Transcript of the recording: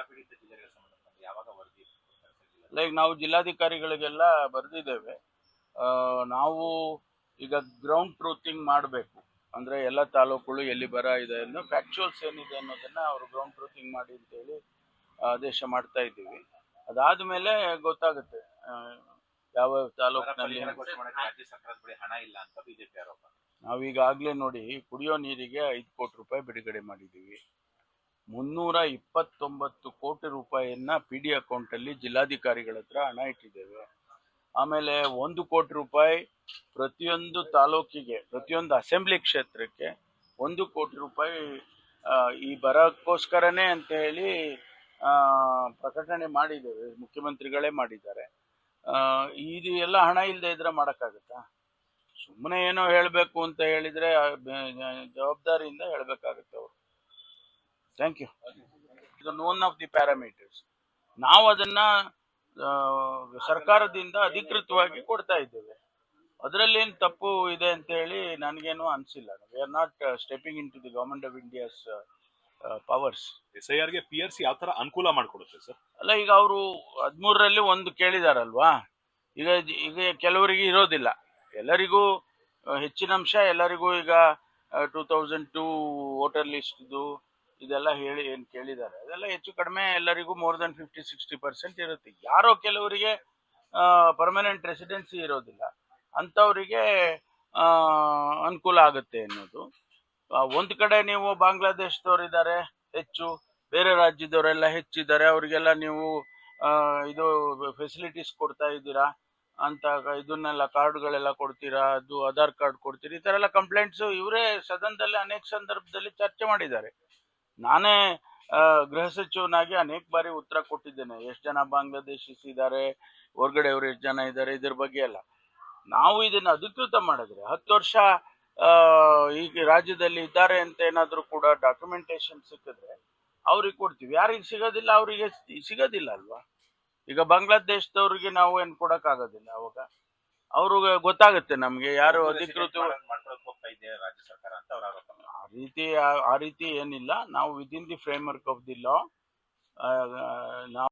ಪೀಡಿತ ಜಿಲ್ಲೆಗಳಿಗೆ ಸಂಬಂಧಪಟ್ಟ ಯಾವಾಗ ವರದಿ ಲೈಕ್ ನಾವು ಜಿಲ್ಲಾಧಿಕಾರಿಗಳಿಗೆಲ್ಲ ಬರೆದಿದ್ದೇವೆ. ನಾವು ಈಗ ಗ್ರೌಂಡ್ ಟ್ರೂತಿಂಗ್ ಮಾಡಬೇಕು ಅಂದ್ರೆ ಎಲ್ಲ ತಾಲೂಕುಗಳು ಎಲ್ಲಿ ಬರ ಇದೆ ಅನ್ನೋ ಫ್ಯಾಕ್ಚುಯಲ್ಸ್ ಏನಿದೆ ಅನ್ನೋದನ್ನ ಅವರು ಗ್ರೌಂಡ್ ಟ್ರೂತಿಂಗ್ ಮಾಡಿ ಅಂತೇಳಿ ಆದೇಶ ಮಾಡ್ತಾ ಇದ್ದೀವಿ. ಅದಾದ್ಮೇಲೆ ಗೊತ್ತಾಗುತ್ತೆ ಯಾವ ತಾಲೂಕಿನಲ್ಲಿ. ರಾಜ್ಯ ಸರ್ಕಾರದ ಬಳಿ ಹಣ ಇಲ್ಲ ಅಂತ ಬಿಜೆಪಿ ಆರೋಪ. ನಾವೀಗಾಗಲೇ ನೋಡಿ ಕುಡಿಯೋ ನೀರಿಗೆ 5 ಕೋಟಿ ರೂಪಾಯಿ ಬಿಡುಗಡೆ ಮಾಡಿದ್ದೀವಿ. 329 ಕೋಟಿ ರೂಪಾಯಿಯನ್ನ PD ಅಕೌಂಟಲ್ಲಿ ಜಿಲ್ಲಾಧಿಕಾರಿಗಳ ಹತ್ರ ಹಣ ಇಟ್ಟಿದ್ದೇವೆ. ಆಮೇಲೆ 1 ಕೋಟಿ ರೂಪಾಯಿ ಪ್ರತಿಯೊಂದು ತಾಲೂಕಿಗೆ, ಪ್ರತಿಯೊಂದು ಅಸೆಂಬ್ಲಿ ಕ್ಷೇತ್ರಕ್ಕೆ 1 ಕೋಟಿ ರೂಪಾಯಿ ಈ ಬರಕ್ಕೋಸ್ಕರನೇ ಅಂತ ಹೇಳಿ ಪ್ರಕಟಣೆ ಮಾಡಿದ್ದೇವೆ. ಮುಖ್ಯಮಂತ್ರಿಗಳೇ ಮಾಡಿದ್ದಾರೆ. ಇದು ಎಲ್ಲ ಹಣ ಇಲ್ಲದೆ ಇದ್ರೆ ಮಾಡೋಕ್ಕಾಗತ್ತಾ? ಸುಮ್ಮನೆ ಏನೋ ಹೇಳಬೇಕು ಅಂತ ಹೇಳಿದ್ರೆ ಜವಾಬ್ದಾರಿಯಿಂದ ಹೇಳಬೇಕಾಗುತ್ತೆ ಅವರು. Thank you. ಇದು ನೋನ್ ಆಫ್ ದಿ ಪ್ಯಾರಾಮೀಟರ್ಸ್. ನಾವು ಅದನ್ನ ಸರ್ಕಾರದಿಂದ ಅಧಿಕೃತವಾಗಿ ಕೊಡ್ತಾ ಇದ್ದೇವೆ. ಅದರಲ್ಲಿ ಏನು ತಪ್ಪು ಇದೆ ಅಂತ ಹೇಳಿ ನನಗೇನು ಅನಿಸಿಲ್ಲ. We are not stepping into the government of India's powers. SIR ಗೆ PRC ಯಾವ ತರ ಅನುಕೂಲ ಮಾಡಿಕೊಡುತ್ತೆ ಸರ್? ಅಲ್ಲ, ಈಗ ಅವರು 13ರಲ್ಲಿ ಒಂದು ಕೇಳಿದಾರಲ್ವಾ, ಈಗ ಕೆಲವರಿಗೆ ಇರೋದಿಲ್ಲ, ಎಲ್ಲರಿಗೂ ಹೆಚ್ಚಿನ ಅಂಶ, ಎಲ್ಲರಿಗೂ ಈಗ 2002 ವೋಟರ್ ಲಿಸ್ಟ್ದು ಇದೆಲ್ಲ ಹೇಳಿ ಏನು ಕೇಳಿದ್ದಾರೆ, ಅದೆಲ್ಲ ಹೆಚ್ಚು ಕಡಿಮೆ ಎಲ್ಲರಿಗೂ ಮೋರ್ ದನ್ 50-60% ಇರುತ್ತೆ. ಯಾರೋ ಕೆಲವರಿಗೆ ಪರ್ಮನೆಂಟ್ ರೆಸಿಡೆನ್ಸಿ ಇರೋದಿಲ್ಲ, ಅಂಥವರಿಗೆ ಅನುಕೂಲ ಆಗುತ್ತೆ ಅನ್ನೋದು. ಒಂದು ಕಡೆ ನೀವು ಬಾಂಗ್ಲಾದೇಶದವರಿದ್ದಾರೆ ಹೆಚ್ಚು, ಬೇರೆ ರಾಜ್ಯದವರೆಲ್ಲ ಹೆಚ್ಚಿದ್ದಾರೆ, ಅವರಿಗೆಲ್ಲ ನೀವು ಇದು ಫೆಸಿಲಿಟೀಸ್ ಕೊಡ್ತಾ ಇದ್ದೀರಾ ಅಂತ ಇದನ್ನೆಲ್ಲ ಕಾರ್ಡ್ಗಳೆಲ್ಲ ಕೊಡ್ತೀರಾ, ಅದು ಆಧಾರ್ ಕಾರ್ಡ್ ಕೊಡ್ತೀರಿ, ಈ ಥರ ಎಲ್ಲ ಕಂಪ್ಲೇಂಟ್ಸು ಇವರೇ ಸದನದಲ್ಲಿ ಅನೇಕ ಸಂದರ್ಭದಲ್ಲಿ ಚರ್ಚೆ ಮಾಡಿದ್ದಾರೆ. ನಾನೇ ಗೃಹ ಸಚಿವನಾಗಿ ಅನೇಕ ಬಾರಿ ಉತ್ತರ ಕೊಟ್ಟಿದ್ದೇನೆ. ಎಷ್ಟು ಜನ ಬಾಂಗ್ಲಾದೇಶೀಸ್ ಇದ್ದಾರೆ, ಹೊರಗಡೆಯವರು ಎಷ್ಟು ಜನ ಇದ್ದಾರೆ, ಇದ್ರ ಬಗ್ಗೆ ಎಲ್ಲ. ನಾವು ಇದನ್ನು ಅಧಿಕೃತ ಮಾಡಿದ್ರೆ 10 ವರ್ಷ ಈಗ ರಾಜ್ಯದಲ್ಲಿ ಇದ್ದಾರೆ ಅಂತ ಏನಾದರೂ ಕೂಡ ಡಾಕ್ಯುಮೆಂಟೇಶನ್ ಸಿಕ್ಕಿದ್ರೆ ಅವ್ರಿಗೆ ಕೊಡ್ತೀವಿ. ಯಾರಿಗೆ ಸಿಗೋದಿಲ್ಲ ಅವರಿಗೆ ಸಿಗೋದಿಲ್ಲ ಅಲ್ವಾ. ಈಗ ಬಾಂಗ್ಲಾದೇಶದವ್ರಿಗೆ ನಾವು ಏನು ಕೊಡೋಕ್ಕಾಗೋದಿಲ್ಲ. ಅವಾಗ ಅವ್ರಿಗೆ ಗೊತ್ತಾಗುತ್ತೆ ನಮಗೆ ಯಾರು ಅಧಿಕೃತ ಹೋಗ್ತಾ ಇದೆ ರಾಜ್ಯ ಸರ್ಕಾರ ಅಂತ ಅವರ ಆರೋಪ. ಆ ರೀತಿ ಏನಿಲ್ಲ. ನಾವು within the framework of the law ನಾವು